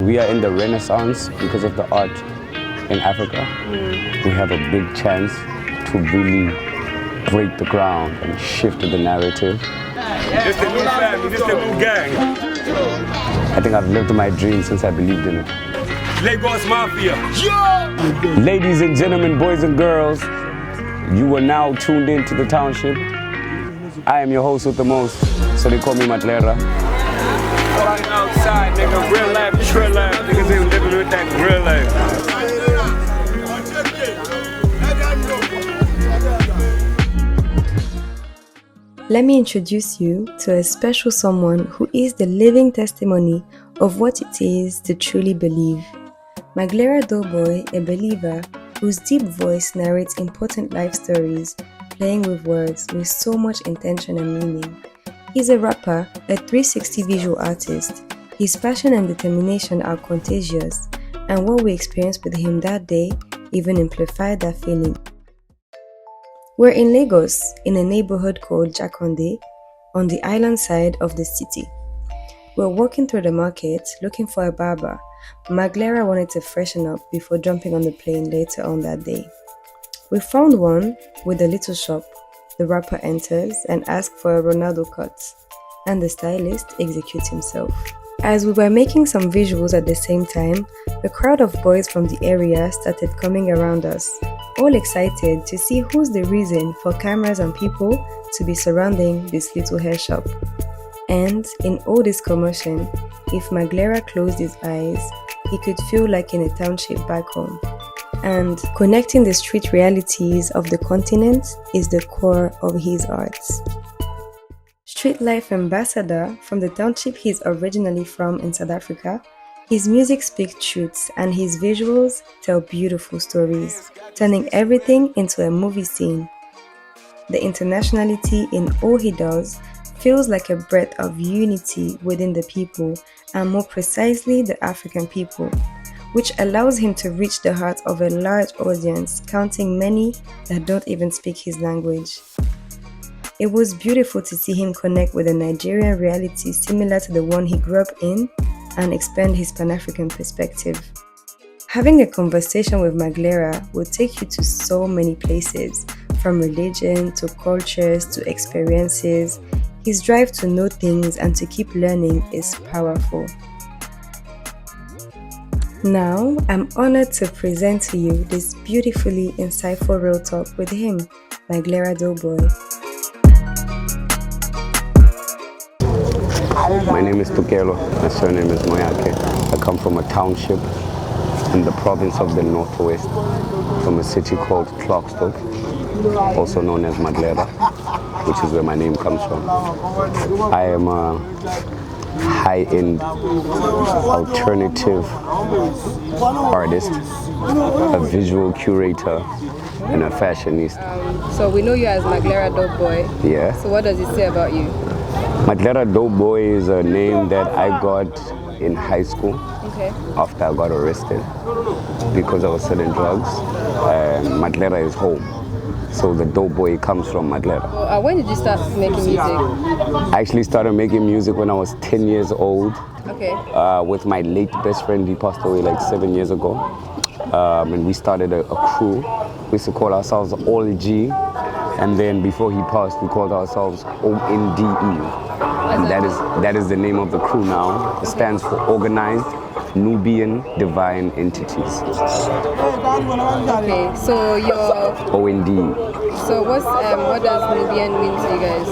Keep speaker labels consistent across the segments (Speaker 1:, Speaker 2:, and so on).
Speaker 1: we are in the Renaissance because of the art in Africa. We have a big chance to really break the ground and shift the narrative.
Speaker 2: This the new family, this the new gang.
Speaker 1: I think I've lived my dream since I believed in it.
Speaker 2: Lagos Mafia.
Speaker 1: Ladies and gentlemen, boys and girls, you are now tuned in to The Township. I am your host with the most, so they call me Maglera.
Speaker 2: Outside, nigga, real life, true life. Niggas ain't living with that real life.
Speaker 3: Let me introduce you to a special someone who is the living testimony of what it is to truly believe. Maglera Doe Boy, a believer whose deep voice narrates important life stories, playing with words with so much intention and meaning. He's a rapper, a 360 visual artist. His passion and determination are contagious, and what we experienced with him that day even amplified that feeling. We're in Lagos, in a neighborhood called Jakonde, on the island side of the city. We're walking through the market looking for a barber. Maglera wanted to freshen up before jumping on the plane later on that day. We found one with a little shop. The rapper enters and asks for a Ronaldo cut, and the stylist executes himself. As we were making some visuals at the same time, a crowd of boys from the area started coming around us, all excited to see who's the reason for cameras and people to be surrounding this little hair shop. And in all this commotion, if Maglera closed his eyes, he could feel like in a township back home. And connecting the street realities of the continent is the core of his arts. Street life ambassador from the township he's originally from in South Africa, his music speaks truths and his visuals tell beautiful stories, turning everything into a movie scene. The internationality in all he does feels like a breath of unity within the people, and more precisely the African people, which allows him to reach the heart of a large audience, counting many that don't even speak his language. It was beautiful to see him connect with a Nigerian reality similar to the one he grew up in and expand his Pan-African perspective. Having a conversation with Maglera will take you to so many places, from religion to cultures to experiences. His drive to know things and to keep learning is powerful. Now, I'm honored to present to you this beautifully insightful real talk with him, Maglera Doe Boy.
Speaker 1: My name is Tukelo, my surname is Moyake. I come from a township in the province of the Northwest, from a city called Clarksburg, also known as Maglera, which is where my name comes from. I am a high-end alternative artist, a visual curator, and a fashionista.
Speaker 4: So we know you as Maglera Doe Boy.
Speaker 1: Yeah.
Speaker 4: So what does it say about you?
Speaker 1: Maglera Doe Boy is a name that I got in high school after I got arrested because I was selling drugs. Maglera is home, so the Doe Boy comes from Maglera.
Speaker 4: When did you start making music?
Speaker 1: I actually started making music when I was 10 years old.
Speaker 4: Okay.
Speaker 1: With my late best friend. He passed away like 7 years ago. And we started a crew. We used to call ourselves All G. And then before he passed, we called ourselves ONDE. And that is the name of the crew now. It stands for Organized Nubian Divine Entities.
Speaker 4: Okay, so you're
Speaker 1: ONDE.
Speaker 4: So what does Nubian mean to you guys?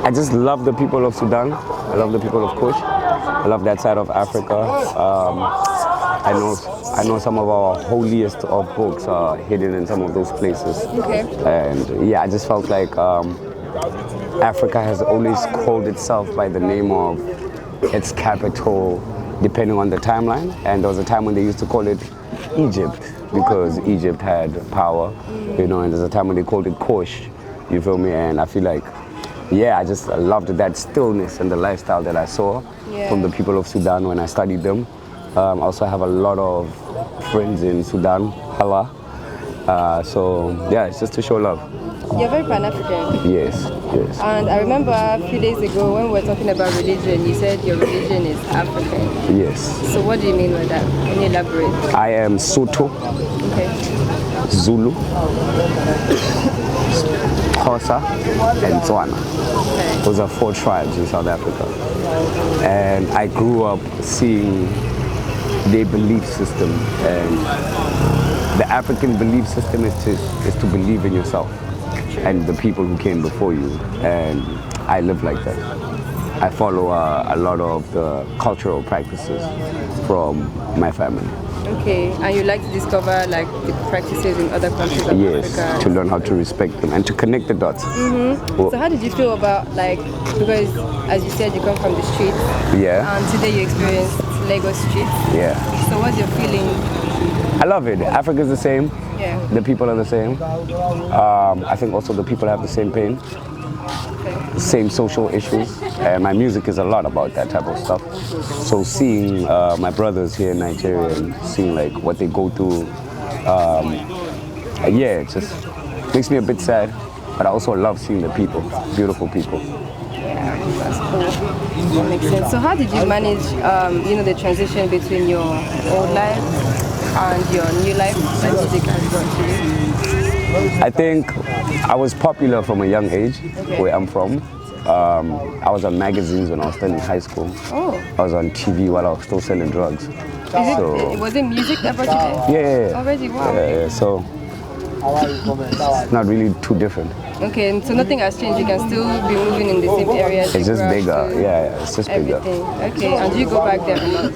Speaker 1: I just love the people of Sudan. I love the people of Kush. I love that side of Africa. I know some of our holiest of books are hidden in some of those places.
Speaker 4: Okay.
Speaker 1: And yeah, I just felt like Africa has always called itself by the name of its capital, depending on the timeline. And there was a time when they used to call it Egypt because Egypt had power, and there's a time when they called it Kush, you feel me? And I feel like, yeah, I just loved that stillness and the lifestyle that I saw from the people of Sudan when I studied them. I also have a lot of friends in Sudan, Hala. So yeah, it's just to show love.
Speaker 4: You're very Pan-African.
Speaker 1: Yes. Yes.
Speaker 4: And I remember a few days ago when we were talking about religion, you said your religion is African.
Speaker 1: Yes.
Speaker 4: So what do you mean by that? Can you elaborate?
Speaker 1: I am Sotho,
Speaker 4: Okay.
Speaker 1: Zulu, Xhosa, and Tswana.
Speaker 4: Okay.
Speaker 1: Those are 4 tribes in South Africa. And I grew up seeing their belief system. And the African belief system is to believe in yourself and the people who came before you. And I live like that. I follow a lot of the cultural practices from my family.
Speaker 4: Okay, and you like to discover like the practices in other countries of
Speaker 1: Yes,
Speaker 4: Africa?
Speaker 1: to learn how to respect them and to connect the dots. Well,
Speaker 4: So how did you feel about like, because as you said you come from the streets
Speaker 1: yeah,
Speaker 4: and today you experienced Lagos streets.
Speaker 1: yeah.
Speaker 4: So what's your feeling?
Speaker 1: I love it. Africa's the same.
Speaker 4: Yeah.
Speaker 1: The people are the same. I think also the people have the same pain,
Speaker 4: Okay.
Speaker 1: same social issues. And my music is a lot about that type of stuff. So seeing my brothers here in Nigeria and seeing like what they go through, yeah, it just makes me a bit sad. But I also love seeing the people, beautiful people.
Speaker 4: Yeah, that's cool. That makes sense. So how did you manage, the transition between your old life and your new life that music has brought to you?
Speaker 1: I think I was popular from a young age, where I'm from. I was on magazines when I was still in high school.
Speaker 4: Oh.
Speaker 1: I was on TV while I was still selling drugs.
Speaker 4: Was it music that brought you there?
Speaker 1: Yeah.
Speaker 4: Already, wow.
Speaker 1: Yeah, so it's not really too different.
Speaker 4: Okay, and so nothing has changed. You can still be moving in the same areas.
Speaker 1: It's just
Speaker 4: you grew up
Speaker 1: bigger.
Speaker 4: to,
Speaker 1: Yeah, it's just bigger.
Speaker 4: Everything. Okay, and do you go back there a lot?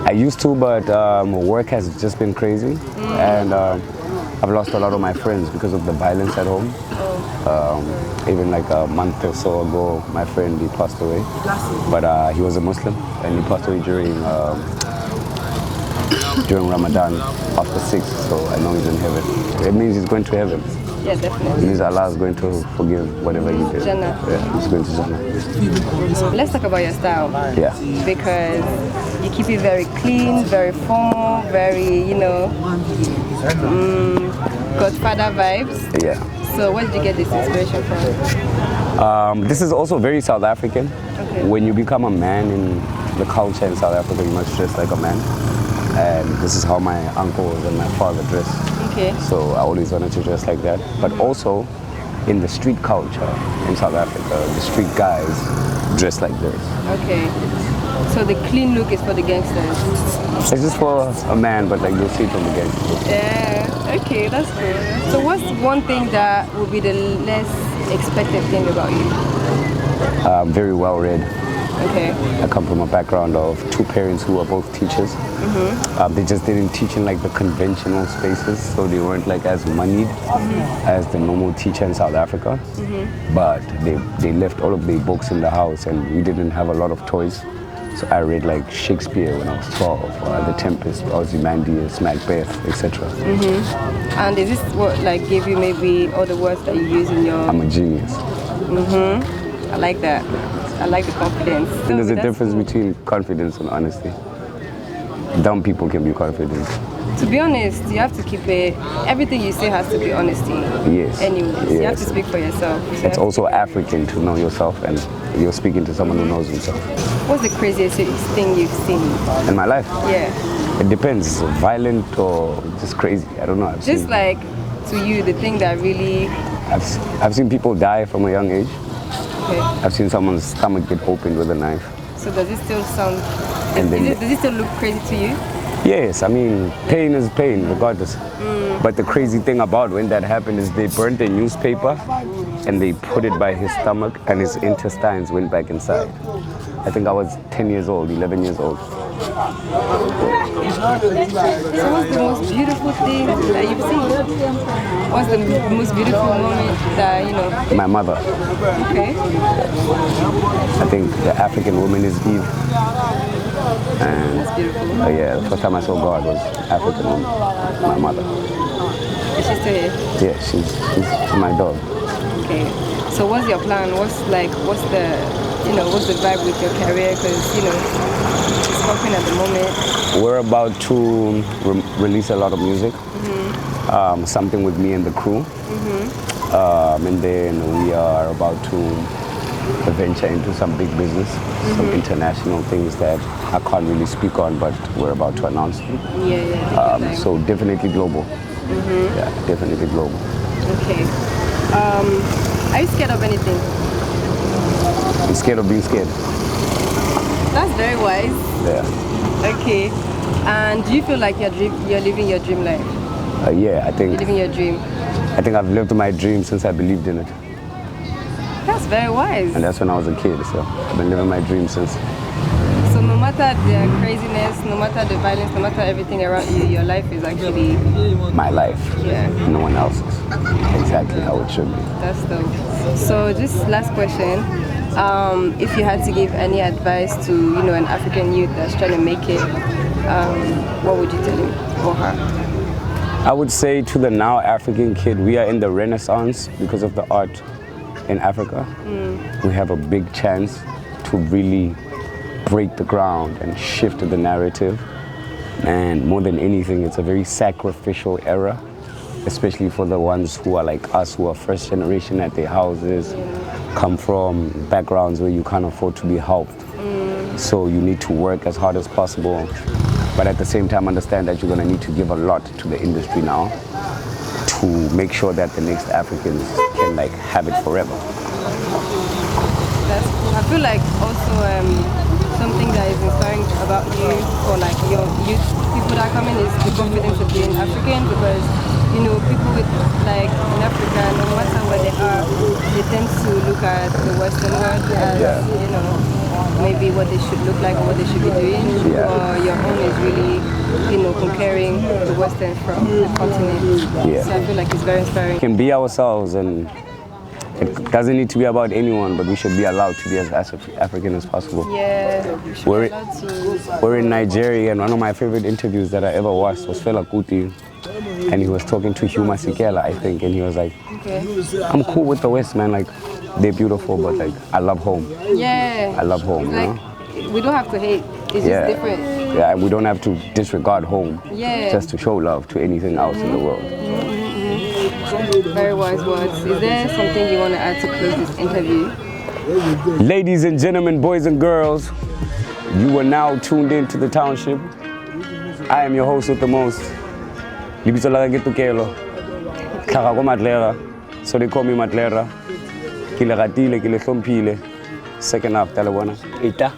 Speaker 1: I used to, but work has just been crazy, and I've lost a lot of my friends because of the violence at home. Even like a month or so ago, my friend, he passed away, but he was a Muslim, and he passed away during Ramadan after 6, so I know he's in heaven. It means he's going to heaven.
Speaker 4: Yeah,
Speaker 1: It
Speaker 4: definitely.
Speaker 1: means Allah is going to forgive whatever he did.
Speaker 4: Jannah.
Speaker 1: Yeah, he's going to Jannah.
Speaker 4: Let's talk about your style.
Speaker 1: Yeah.
Speaker 4: Because you keep it very clean, very formal, very, Godfather vibes.
Speaker 1: Yeah.
Speaker 4: So where did you get this inspiration from?
Speaker 1: This is also very South African.
Speaker 4: Okay.
Speaker 1: When you become a man in the culture in South Africa, you must dress like a man. And this is how my uncles and my father dressed.
Speaker 4: Okay.
Speaker 1: So I always wanted to dress like that. But also in the street culture in South Africa, the street guys dress like this.
Speaker 4: Okay. So the clean look is for the gangsters.
Speaker 1: It's just for a man, but like you'll see it from the gangsters.
Speaker 4: Yeah. Okay, that's good. So what's one thing that would be the less expected thing about you?
Speaker 1: I'm very well read.
Speaker 4: Okay.
Speaker 1: I come from a background of 2 parents who are both teachers. They just didn't teach in like the conventional spaces, so they weren't like as moneyed as the normal teacher in South Africa. But they left all of their books in the house, and we didn't have a lot of toys. So I read like Shakespeare when I was 12, The Tempest, Ozymandias, Macbeth, etc.
Speaker 4: And is this what like gave you maybe all the words that you use in your?
Speaker 1: I'm a genius.
Speaker 4: I like that. I like the confidence.
Speaker 1: And there's a
Speaker 4: That's
Speaker 1: difference
Speaker 4: cool.
Speaker 1: between confidence and honesty. Dumb people can be confident.
Speaker 4: To be honest, you have to keep it. Everything you say has to be honesty.
Speaker 1: Yes.
Speaker 4: Anyways, you have to
Speaker 1: Yes.
Speaker 4: speak for yourself. So you
Speaker 1: It's
Speaker 4: have to
Speaker 1: also
Speaker 4: keep it.
Speaker 1: African to know yourself, and you're speaking to someone who knows himself.
Speaker 4: What's the craziest thing you've seen?
Speaker 1: In my life,
Speaker 4: Yeah.
Speaker 1: it depends, violent or just crazy. I don't know.
Speaker 4: Just like to you, the thing that really.
Speaker 1: I've seen people die from a young age.
Speaker 4: Okay.
Speaker 1: I've seen someone's stomach get opened with a knife.
Speaker 4: So does it still sound?
Speaker 1: And then
Speaker 4: Does it still look crazy to you?
Speaker 1: Yes, I mean, pain is pain, regardless. But the crazy thing about when that happened is they burned a newspaper and they put it by his stomach, and his intestines went back inside. I think I was 10 years old, 11 years old.
Speaker 4: So what's the most beautiful thing that you've seen? What's the most beautiful moment that
Speaker 1: My mother,
Speaker 4: Okay.
Speaker 1: I think the African woman is Eve. And
Speaker 4: That's beautiful.
Speaker 1: yeah, the first time I saw God was African woman, my mother.
Speaker 4: Is she still here?
Speaker 1: Yeah, she's my dog.
Speaker 4: Okay. So what's your plan? What's the vibe with your career? Because it's popping at the moment.
Speaker 1: We're about to release a lot of music, something with me and the crew. And then we are about to venture into some big business, some international things that I can't really speak on, but we're about to announce them.
Speaker 4: Yeah.
Speaker 1: So definitely global. Yeah, definitely global.
Speaker 4: Okay. Are you scared of anything?
Speaker 1: I'm scared of being scared.
Speaker 4: That's very wise.
Speaker 1: Yeah.
Speaker 4: Okay. And do you feel like you're living your dream life?
Speaker 1: Yeah, I think.
Speaker 4: You're living your dream.
Speaker 1: I think I've lived my dream since I believed in it.
Speaker 4: That's very wise.
Speaker 1: And that's when I was a kid, so I've been living my dream since.
Speaker 4: So no matter the craziness, no matter the violence, no matter everything around you, your life is actually...
Speaker 1: My life.
Speaker 4: Yeah.
Speaker 1: No one else's. Exactly how it should be.
Speaker 4: That's dope. So just last question. If you had to give any advice to, an African youth that's trying to make it, what would you tell him or her?
Speaker 1: I would say to the now African kid, we are in the renaissance because of the art in Africa. We have a big chance to really break the ground and shift the narrative. And more than anything, it's a very sacrificial era, especially for the ones who are like us, who are first generation at their houses, come from backgrounds where you can't afford to be helped. So you need to work as hard as possible, but at the same time understand that you're gonna need to give a lot to the industry now to make sure that the next Africans can like have it forever.
Speaker 4: That's cool. I feel like also something that is inspiring about you for like your youth people that are coming is the confidence of being African, because people with like in Africa, no matter where they are, they tend to look at the Western world as maybe what they should look like or what they should be doing. Or your own is really comparing the Western from the continent. So I feel like it's very inspiring.
Speaker 1: We can be ourselves, and it doesn't need to be about anyone, but we should be allowed to be as African as possible.
Speaker 4: Yeah, we should be allowed to.
Speaker 1: We're in Nigeria, and one of my favorite interviews that I ever watched was Fela Kuti, and he was talking to Huma Sikela, I think, and he was like, I'm cool with the West, man, like, they're beautiful, but like, I love home.
Speaker 4: Yeah.
Speaker 1: I love home,
Speaker 4: We don't have to hate, it's just different.
Speaker 1: Yeah, and we don't have to disregard home just to show love to anything else in the world.
Speaker 4: Very wise words. Is there something you want to add to close this interview?
Speaker 1: Ladies and gentlemen, boys and girls, you are now tuned in to The Township. I am your host with the most. Libitso la ka ke Tukelo. Tlhaga ko Maglera. So they call me Maglera. Ke le ratile, ke le hlomphile. Second half, tala bona. Eta.